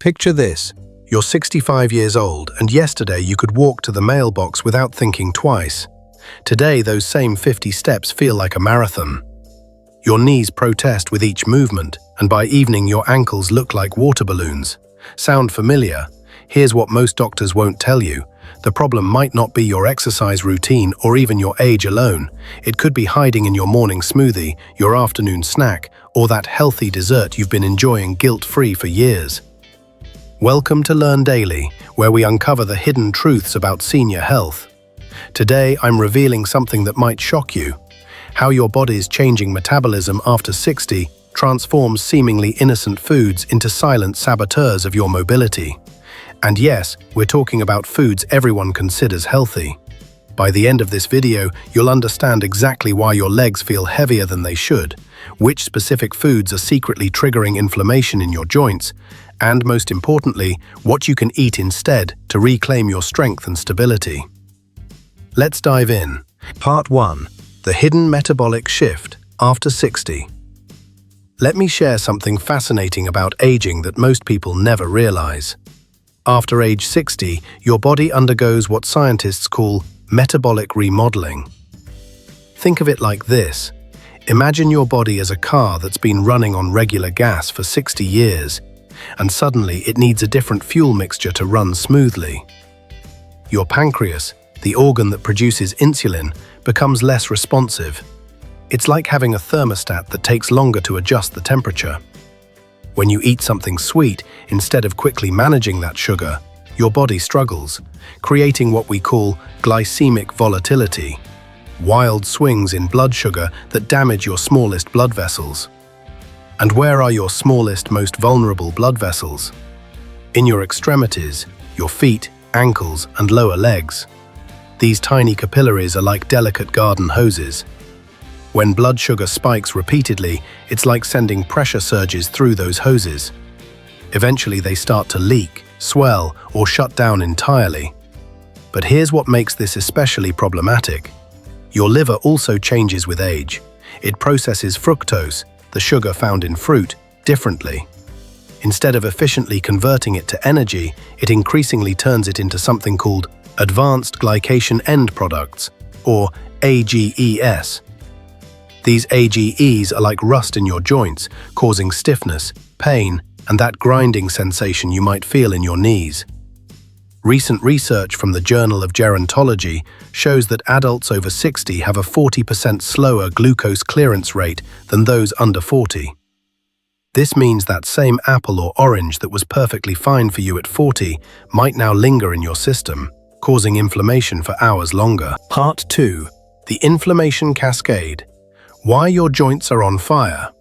Picture this. You're 65 years old, and yesterday you could walk to the mailbox without thinking twice. Today, those same 50 steps feel like a marathon. Your knees protest with each movement, and by evening your ankles look like water balloons. Sound familiar? Here's what most doctors won't tell you. The problem might not be your exercise routine or even your age alone. It could be hiding in your morning smoothie, your afternoon snack, or that healthy dessert you've been enjoying guilt-free for years. Welcome to Learn Daily, where we uncover the hidden truths about senior health. Today, I'm revealing something that might shock you. How your body's changing metabolism after 60 transforms seemingly innocent foods into silent saboteurs of your mobility. And yes, we're talking about foods everyone considers healthy. By the end of this video, you'll understand exactly why your legs feel heavier than they should, which specific foods are secretly triggering inflammation in your joints, and most importantly, what you can eat instead to reclaim your strength and stability. Let's dive in. Part 1. The hidden metabolic shift after 60. Let me share something fascinating about aging that most people never realize. After age 60, your body undergoes what scientists call metabolic remodeling. Think of it like this. Imagine your body as a car that's been running on regular gas for 60 years, and suddenly it needs a different fuel mixture to run smoothly. Your pancreas, the organ that produces insulin, becomes less responsive. It's like having a thermostat that takes longer to adjust the temperature. When you eat something sweet, instead of quickly managing that sugar, your body struggles, creating what we call glycemic volatility, wild swings in blood sugar that damage your smallest blood vessels. And where are your smallest, most vulnerable blood vessels? In your extremities, your feet, ankles, and lower legs. These tiny capillaries are like delicate garden hoses. When blood sugar spikes repeatedly, it's like sending pressure surges through those hoses. Eventually they start to leak, swell, or shut down entirely. But here's what makes this especially problematic. Your liver also changes with age. It processes fructose, the sugar found in fruit, differently. Instead of efficiently converting it to energy, it increasingly turns it into something called advanced glycation end products, or AGEs. These AGEs are like rust in your joints, causing stiffness, pain, and that grinding sensation you might feel in your knees. Recent research from the Journal of Gerontology shows that adults over 60 have a 40% slower glucose clearance rate than those under 40. This means that same apple or orange that was perfectly fine for you at 40 might now linger in your system, causing inflammation for hours longer. Part 2. The inflammation cascade. Why your joints are on fire.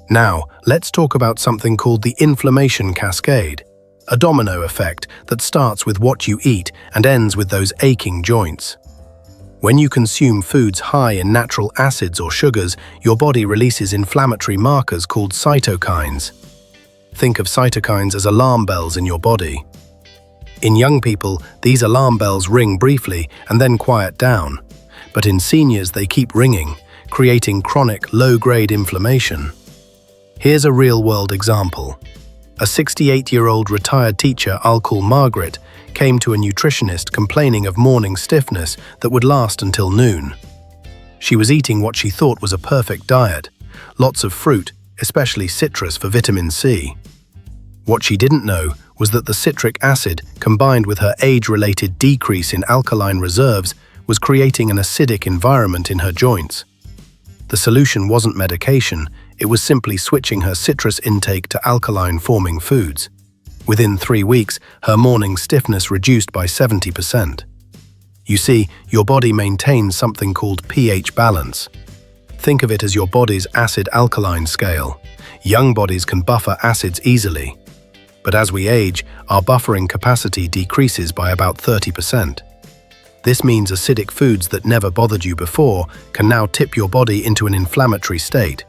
Now, let's talk about something called the inflammation cascade, a domino effect that starts with what you eat and ends with those aching joints. When you consume foods high in natural acids or sugars, your body releases inflammatory markers called cytokines. Think of cytokines as alarm bells in your body. In young people, these alarm bells ring briefly and then quiet down, but in seniors they keep ringing, creating chronic, low-grade inflammation. Here's a real-world example. A 68-year-old retired teacher I'll call Margaret came to a nutritionist complaining of morning stiffness that would last until noon. She was eating what she thought was a perfect diet, lots of fruit, especially citrus for vitamin C. What she didn't know was that the citric acid, combined with her age-related decrease in alkaline reserves, was creating an acidic environment in her joints. The solution wasn't medication, it was simply switching her citrus intake to alkaline-forming foods. Within 3 weeks, her morning stiffness reduced by 70%. You see, your body maintains something called pH balance. Think of it as your body's acid-alkaline scale. Young bodies can buffer acids easily. But as we age, our buffering capacity decreases by about 30%. This means acidic foods that never bothered you before can now tip your body into an inflammatory state.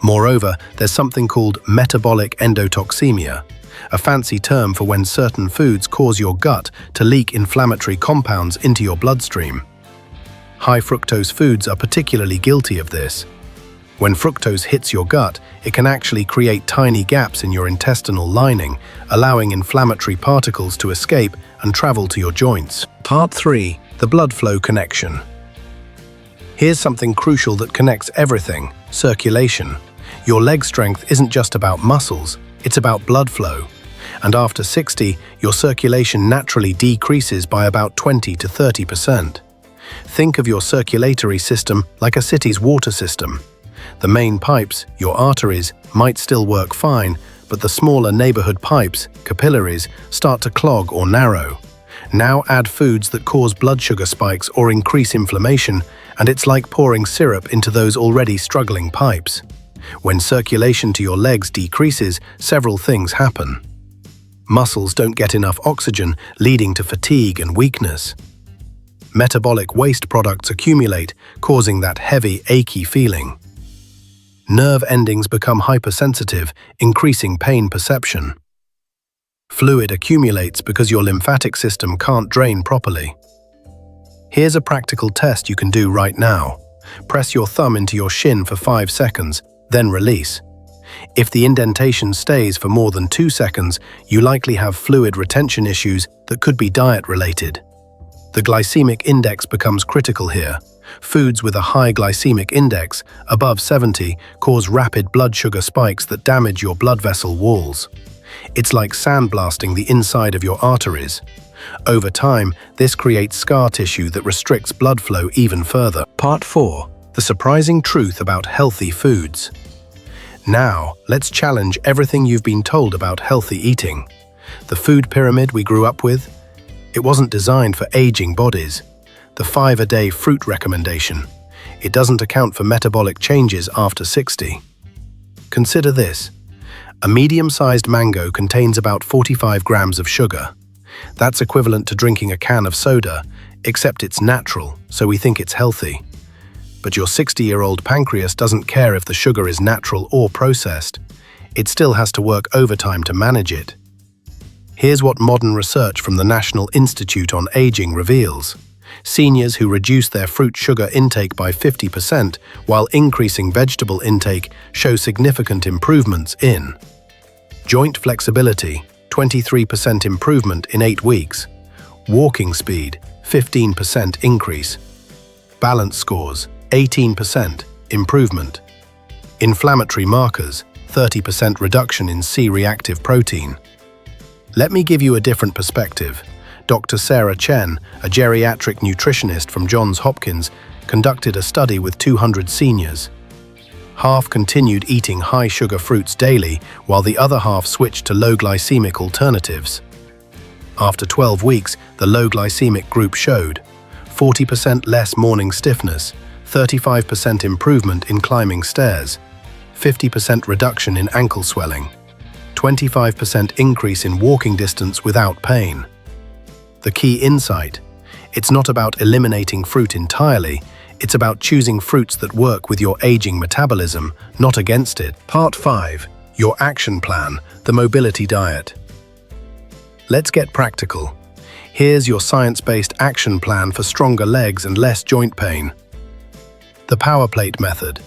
Moreover, there's something called metabolic endotoxemia, a fancy term for when certain foods cause your gut to leak inflammatory compounds into your bloodstream. High fructose foods are particularly guilty of this. When fructose hits your gut, it can actually create tiny gaps in your intestinal lining, allowing inflammatory particles to escape and travel to your joints. Part 3. The blood flow connection. Here's something crucial that connects everything: circulation. Your leg strength isn't just about muscles, it's about blood flow. And after 60, your circulation naturally decreases by about 20 to 30%. Think of your circulatory system like a city's water system. The main pipes, your arteries, might still work fine, but the smaller neighborhood pipes, capillaries, start to clog or narrow. Now add foods that cause blood sugar spikes or increase inflammation, and it's like pouring syrup into those already struggling pipes. When circulation to your legs decreases, several things happen. Muscles don't get enough oxygen, leading to fatigue and weakness. Metabolic waste products accumulate, causing that heavy, achy feeling. Nerve endings become hypersensitive, increasing pain perception. Fluid accumulates because your lymphatic system can't drain properly. Here's a practical test you can do right now. Press your thumb into your shin for 5 seconds, then release. If the indentation stays for more than 2 seconds, you likely have fluid retention issues that could be diet-related. The glycemic index becomes critical here. Foods with a high glycemic index, above 70, cause rapid blood sugar spikes that damage your blood vessel walls. It's like sandblasting the inside of your arteries. Over time, this creates scar tissue that restricts blood flow even further. Part 4. The surprising truth about healthy foods. Now, let's challenge everything you've been told about healthy eating. The food pyramid we grew up with? It wasn't designed for aging bodies. The 5-a-day fruit recommendation. It doesn't account for metabolic changes after 60. Consider this. A medium-sized mango contains about 45 grams of sugar. That's equivalent to drinking a can of soda, except it's natural, so we think it's healthy. But your 60-year-old pancreas doesn't care if the sugar is natural or processed. It still has to work overtime to manage it. Here's what modern research from the National Institute on Aging reveals. Seniors who reduce their fruit sugar intake by 50% while increasing vegetable intake show significant improvements in joint flexibility, 23% improvement in 8 weeks, walking speed, 15% increase, balance scores, 18% improvement, inflammatory markers, 30% reduction in C-reactive protein. Let me give you a different perspective. Dr. Sarah Chen, a geriatric nutritionist from Johns Hopkins, conducted a study with 200 seniors. Half continued eating high-sugar fruits daily, while the other half switched to low-glycemic alternatives. After 12 weeks, the low-glycemic group showed 40% less morning stiffness, 35% improvement in climbing stairs, 50% reduction in ankle swelling, 25% increase in walking distance without pain. The key insight: it's not about eliminating fruit entirely, it's about choosing fruits that work with your aging metabolism, not against it. Part 5. Your action plan, the mobility diet. Let's get practical. Here's your science-based action plan for stronger legs and less joint pain. The power plate method.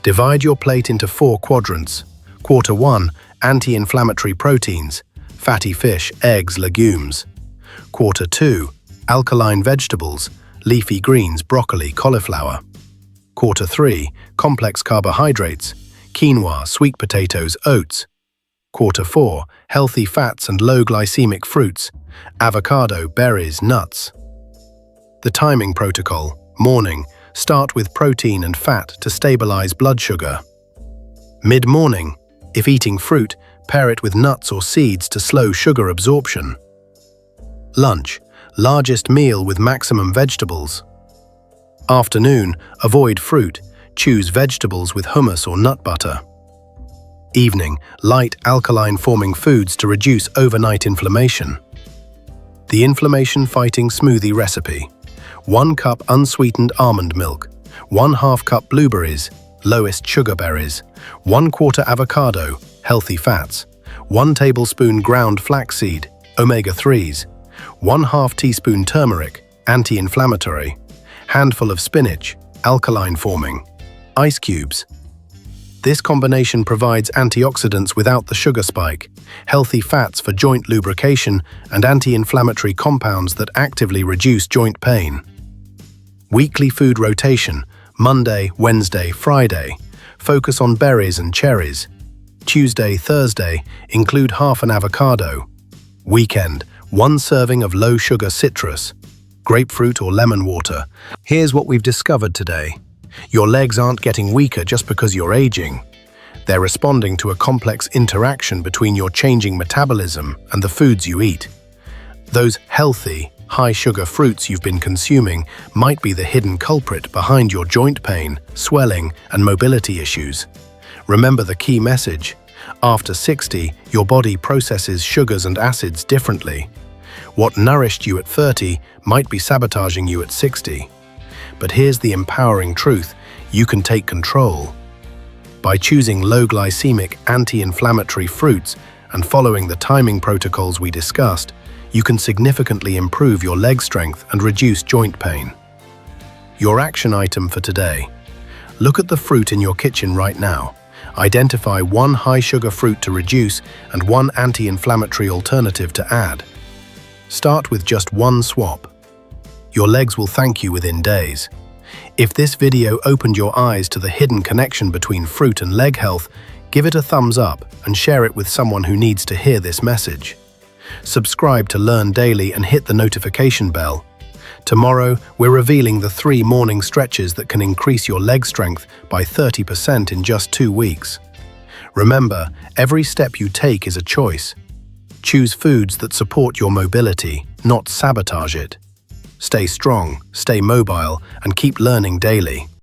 Divide your plate into 4 quadrants. Quarter 1, anti-inflammatory proteins, fatty fish, eggs, legumes. Quarter 2, alkaline vegetables, leafy greens, broccoli, cauliflower. Quarter 3, complex carbohydrates, quinoa, sweet potatoes, oats. Quarter 4, healthy fats and low glycemic fruits, avocado, berries, nuts. The timing protocol. Morning, start with protein and fat to stabilize blood sugar. Mid-morning, if eating fruit, pair it with nuts or seeds to slow sugar absorption. Lunch, largest meal with maximum vegetables. Afternoon, avoid fruit, choose vegetables with hummus or nut butter. Evening, light alkaline-forming foods to reduce overnight inflammation. The inflammation-fighting smoothie recipe. 1 cup unsweetened almond milk, 1/2 cup blueberries, lowest sugar berries, 1/4 avocado, healthy fats, 1 tablespoon ground flaxseed, omega-3s, 1/2 teaspoon turmeric, anti-inflammatory, handful of spinach, alkaline forming, ice cubes. This combination provides antioxidants without the sugar spike, healthy fats for joint lubrication, and anti-inflammatory compounds that actively reduce joint pain. Weekly food rotation: Monday, Wednesday, Friday. Focus on berries and cherries. Tuesday, Thursday, include half an avocado. Weekend, 1 serving of low-sugar citrus, grapefruit or lemon water. Here's what we've discovered today. Your legs aren't getting weaker just because you're aging. They're responding to a complex interaction between your changing metabolism and the foods you eat. Those healthy, high-sugar fruits you've been consuming might be the hidden culprit behind your joint pain, swelling, and mobility issues. Remember the key message: after 60, your body processes sugars and acids differently. What nourished you at 30 might be sabotaging you at 60. But here's the empowering truth: you can take control. By choosing low-glycemic, anti-inflammatory fruits and following the timing protocols we discussed, you can significantly improve your leg strength and reduce joint pain. Your action item for today: look at the fruit in your kitchen right now. Identify 1 high-sugar fruit to reduce and 1 anti-inflammatory alternative to add. Start with just 1 swap. Your legs will thank you within days. If this video opened your eyes to the hidden connection between fruit and leg health, give it a thumbs up and share it with someone who needs to hear this message. Subscribe to learn daily and hit the notification bell. Tomorrow, we're revealing the 3 morning stretches that can increase your leg strength by 30% in just 2 weeks. Remember, every step you take is a choice. Choose foods that support your mobility, not sabotage it. Stay strong, stay mobile, and keep learning daily.